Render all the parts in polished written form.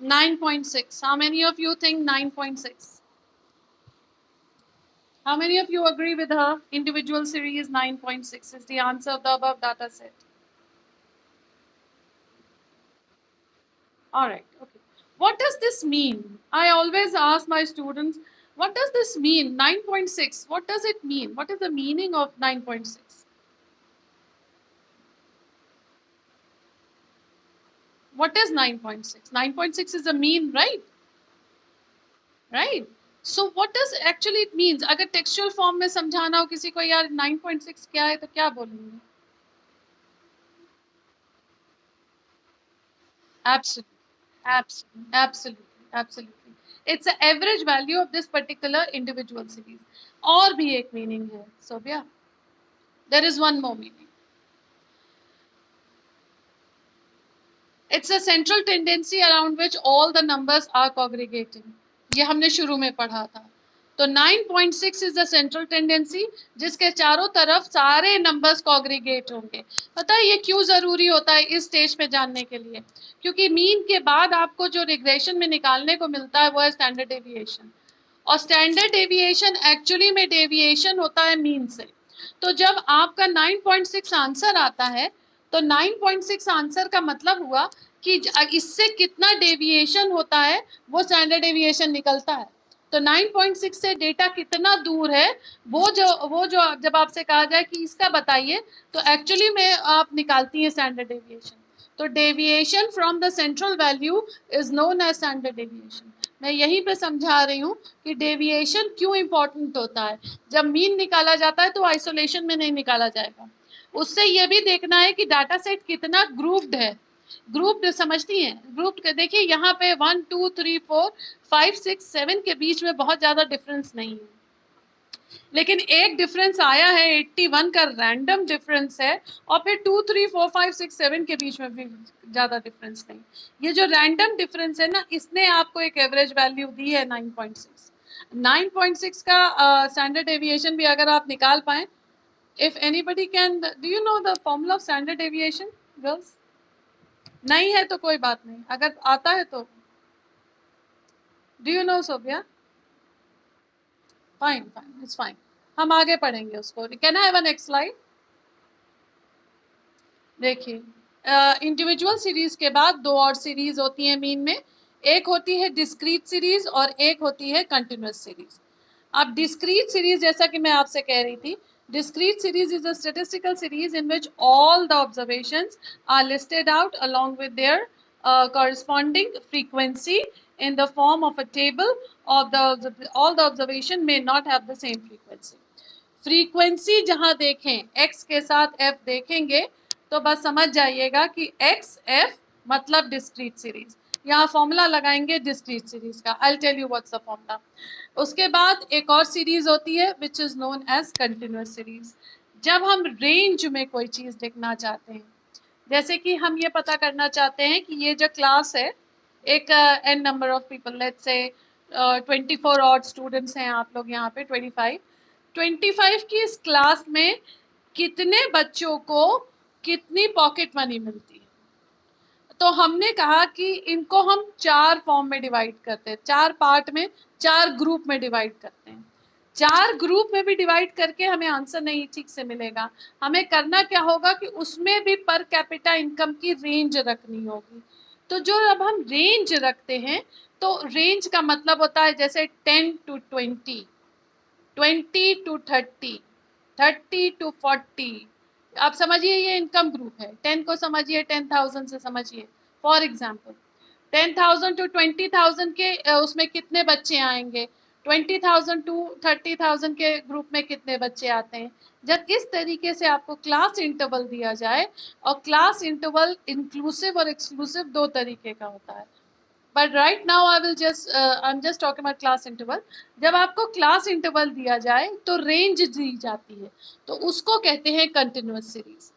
9.6. How many of you think 9.6? How many of you agree with her? Individual series 9.6 is the answer of the above data set. All right. Okay. What does this mean? I always ask my students, what does this mean? 9.6. What does it mean? What is the meaning of 9.6? What is 9.6? 9.6 is a mean, right? Right. So what does actually it means? अगर textual form में समझाना हो किसी को यार 9.6 क्या है तो क्या बोलेंगे? Absolutely. Absolutely. Absolutely. Absolutely. It's the average value of this particular individual series. और भी एक meaning है. So yeah, there is one more meaning. It's a central tendency around which all the numbers are congregating. ये हमने शुरू में पढ़ा था. तो 9.6 is the central tendency जिसके चारों तरफ सारे numbers congregate होंगे. पता है ये क्यों जरूरी होता है इस स्टेज पे जानने के लिए? क्योंकि मीन के बाद आपको जो रिग्रेशन में निकालने को मिलता है वो है स्टैंडर्ड डेविएशन. और स्टैंडर्ड डेविएशन एक्चुअली में डेविएशन होता है मीन से. तो जब आपका 9.6 आंसर आता है तो 9.6 आंसर का मतलब हुआ कि इससे कितना डेविएशन होता है वो स्टैंडर्ड डेविएशन निकलता है. तो 9.6 से डेटा कितना दूर है वो जो जब आपसे कहा जाए कि इसका बताइए तो एक्चुअली में आप निकालती हैं स्टैंडर्ड डेविएशन. तो deviation from the central value is known as standard deviation. मैं यहीं पे समझा रही हूँ कि डेविएशन क्यों इंपॉर्टेंट होता है. जब मीन निकाला जाता है तो आइसोलेशन में नहीं निकाला जाएगा. उससे ये भी देखना है कि डाटा सेट कितना ग्रुप्ड है. ग्रुप समझती हैं? ग्रुप देखिए यहाँ पे 1 2 3 4 5 6 7 के बीच में बहुत ज्यादा डिफरेंस नहीं है. लेकिन एक डिफरेंस आया है 81 का रैंडम डिफरेंस है और फिर 2 3 4 5 6 7 के बीच में भी ज्यादा डिफरेंस नहीं. ये जो रैंडम डिफरेंस है ना इसने आपको एक एवरेज वैल्यू दी है 9.6. 9.6 का स्टैंडर्ड डेविएशन भी अगर आप निकाल पाए. If anybody can do you know the formula of standard deviation girls? नहीं है तो कोई बात नहीं, अगर आता है तो do you know Sophia? Fine fine it's fine. हम आगे पढ़ेंगे उसको. Can I have a next slide? देखिए इंडिविजुअल सीरीज के बाद दो और सीरीज होती है मीन में. एक होती है डिस्क्रीट सीरीज और एक होती है कंटिन्यूअस सीरीज. अब डिस्क्रीट सीरीज जैसा कि मैं आपसे कह रही थी, discrete series is a statistical series in which all the observations are listed out along with their corresponding frequency in the form of a table of the all the observation may not have the same frequency. Frequency जहां देखें x के साथ f देखेंगे तो बस समझ जाइएगा कि x f मतलब डिस्क्रीट सीरीज. यहाँ फॉर्मूला लगाएंगे डिस्क्रीट सीरीज का. I tell you what's the formula. उसके बाद एक और सीरीज होती है which is known as continuous series. जब हम रेंज में कोई चीज देखना चाहते हैं, जैसे कि हम ये पता करना चाहते हैं कि ये जो क्लास है एक N number of people let's say 24 odd students हैं आप लोग यहाँ पे 25 की इस क्लास में कितने बच्चों को कितनी पॉकेट मनी मिलती है. तो हमने कहा कि इनको हम 4 फॉर्म में डिवाइड करते हैं, 4 पार्ट में, 4 ग्रुप में डिवाइड करते हैं. 4 ग्रुप में भी डिवाइड करके हमें आंसर नहीं ठीक से मिलेगा. हमें करना क्या होगा कि उसमें भी पर कैपिटा इनकम की रेंज रखनी होगी. तो जो अब हम रेंज रखते हैं तो रेंज का मतलब होता है जैसे 10 to 20, 20 to 30, 30 to 40. आप समझिए ये इनकम ग्रुप है. 10 को समझिए 10,000 से समझिए. फॉर एग्जाम्पल 10,000 to 20,000 के उसमें कितने बच्चे आएंगे, 20,000 to 30,000 के ग्रुप में कितने बच्चे आते हैं. जब इस तरीके से आपको क्लास इंटरवल दिया जाए, और क्लास इंटरवल इंक्लूसिव और एक्सक्लूसिव दो तरीके का होता है. But right now I am just talking about class interval. जब आपको क्लास इंटरवल दिया जाए तो रेंज दी जाती है, तो उसको कहते हैं continuous series.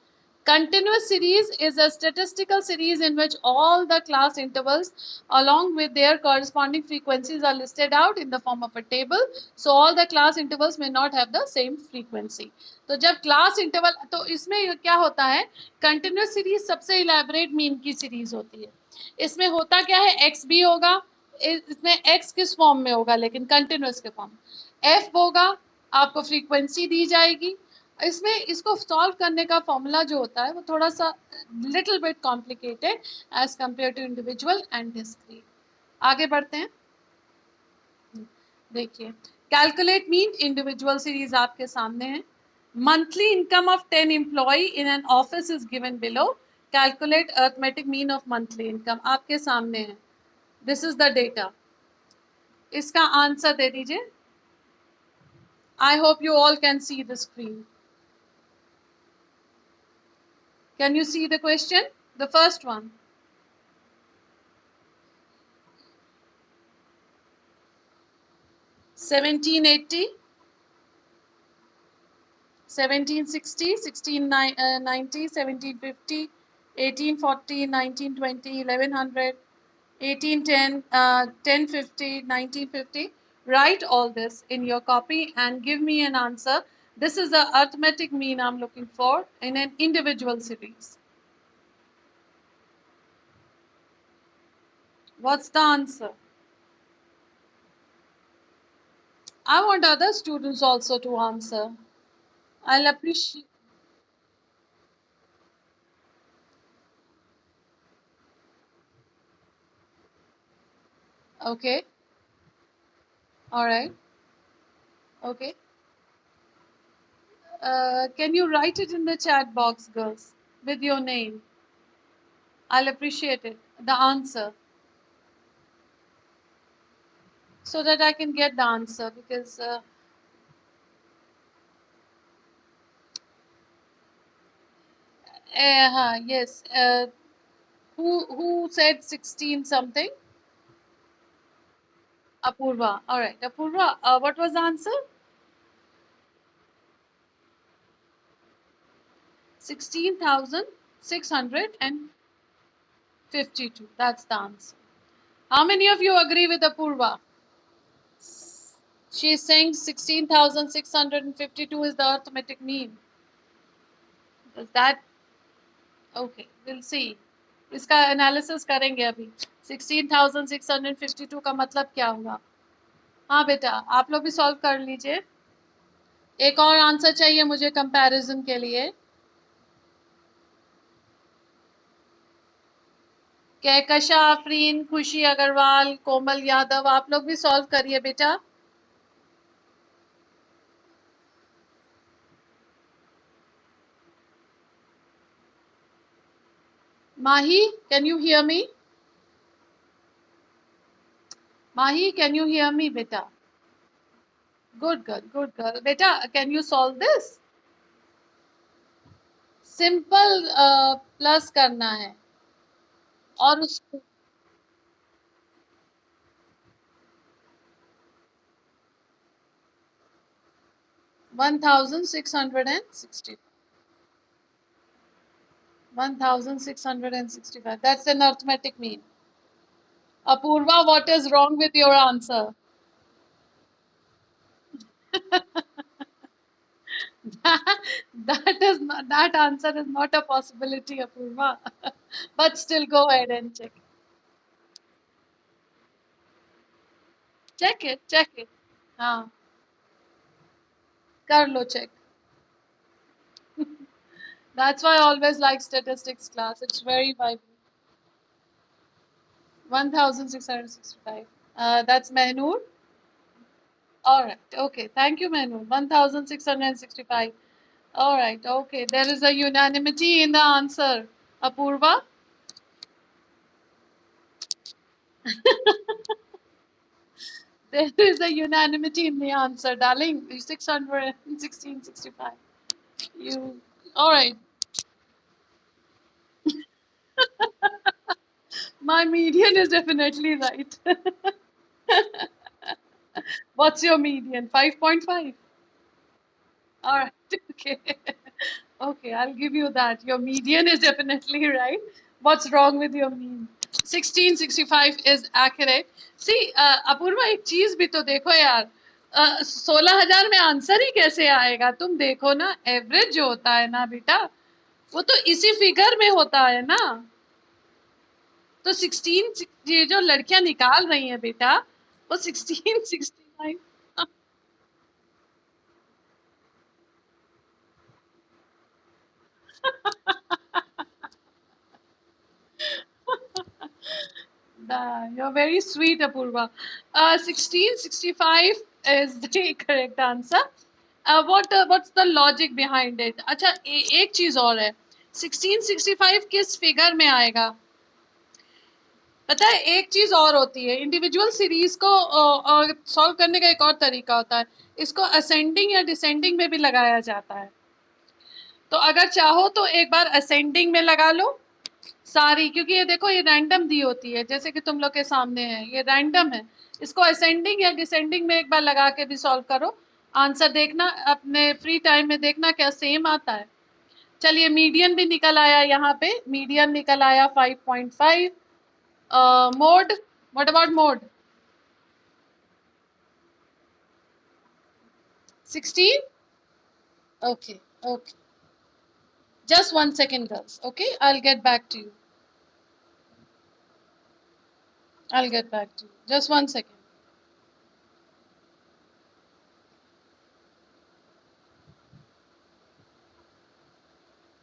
Continuous series is a statistical series in which all the class intervals along with their corresponding frequencies are listed out in the form of a table. So all the class intervals may not have the same frequency. तो जब class interval तो इसमें क्या होता है, continuous series सबसे elaborate mean की series होती है. इसमें होता क्या है, x भी होगा, इसमें x किस फॉर्म में होगा, लेकिन कंटिन्यूस के फॉर्म, f होगा, आपको फ्रीक्वेंसी दी जाएगी. इसमें इसको सॉल्व करने का फॉर्मूला जो होता है वो थोड़ा सा little bit complicated as compare to individual and discrete. आगे बढ़ते हैं. देखिए, कैलकुलेट मीन इंडिविजुअल सीरीज आपके सामने है. Monthly income of 10 employ in an office is given below. Calculate arithmetic mean of monthly income आपके सामने है. This is the data. इसका आंसर दे दीजिए. I hope you all can see the screen. Can you see the question? The first one. 1780, 1760, 1690, 1750, 1840, 1920, 1100, 1810, 1050, 1950. Write all this in your copy and give me an answer. This is the arithmetic mean I'm looking for in an individual series. What's the answer? I want other students also to answer. I'll appreciate. Okay. All right. Okay. Can you write it in the chat box, girls, with your name? I'll appreciate it. The answer. So that I can get the answer because. Yes. Who said 16 something? Apurva. All right. Apurva, what was the answer? 16,652. That's the answer. How many of you agree with Apurva? She's saying 16,652 is the arithmetic mean. Does that? Okay, we'll see. इसका analysis करेंगे अभी. 16,652 का मतलब क्या होगा? हाँ बेटा, आप लोग भी सॉल्व कर लीजिए. एक और आंसर चाहिए मुझे कंपैरिजन के लिए. कहकशा आफरीन, खुशी अग्रवाल, कोमल यादव, आप लोग भी सॉल्व करिए बेटा. Mahi, can you hear me? Mahi, can you hear me, beta? Good girl, good girl. Beta, can you solve this? Simple plus करना है और उसको 1660 1665. That's an arithmetic mean. Apurva, what is wrong with your answer? That answer is not a possibility, Apurva. But still, go ahead and check. Check it, check it. हाँ, कर लो check. That's why I always like statistics class. It's very vibrant. 1665. That's Mehnoor. All right. Okay. Thank you, Mehnoor. 1665. All right. Okay. There is a unanimity in the answer. Apurva? There is a unanimity in the answer, darling. 61665. You. All right. My median is definitely right. What's your median? 5.5. All right. Okay. Okay, I'll give you that. Your median is definitely right. What's wrong with your mean? 1665 is accurate. See, Apoorva एक चीज भी तो देखो यार, 16,000 में answer ही कैसे आएगा? तुम देखो ना, एवरेज जो होता है ना बेटा, वो तो इसी फिगर में होता है ना। तो 16 ये जो लड़कियां निकाल रही हैं बेटा, वो 1669। You're very sweet, Apurva. 1665 is the correct answer. What's the logic behind it? अच्छा, एक चीज और है, 1665 किस फिगर में आएगा? पता है, एक चीज और होती है, इंडिविजुअल सीरीज को सॉल्व करने का एक और तरीका होता है, इसको असेंडिंग या डिसेंडिंग में भी लगाया जाता है। तो अगर चाहो तो एक बार असेंडिंग में लगा लो सारी, क्योंकि ये देखो, ये रैंडम दी होती है, जैसे कि तुम लोग के सामने है, ये रैंडम है। इसको असेंडिंग या डिसेंडिंग में एक बार लगा के भी सॉल्व करो, आंसर देखना अपने फ्री टाइम में, देखना क्या सेम आता है। चलिए, मीडियन भी निकल आया, यहाँ पे मीडियन निकल आया 5.5। Mode, what about mode? 16? Okay, okay. Just 1 second, girls. Okay, I'll get back to you. I'll get back to you. Just 1 second.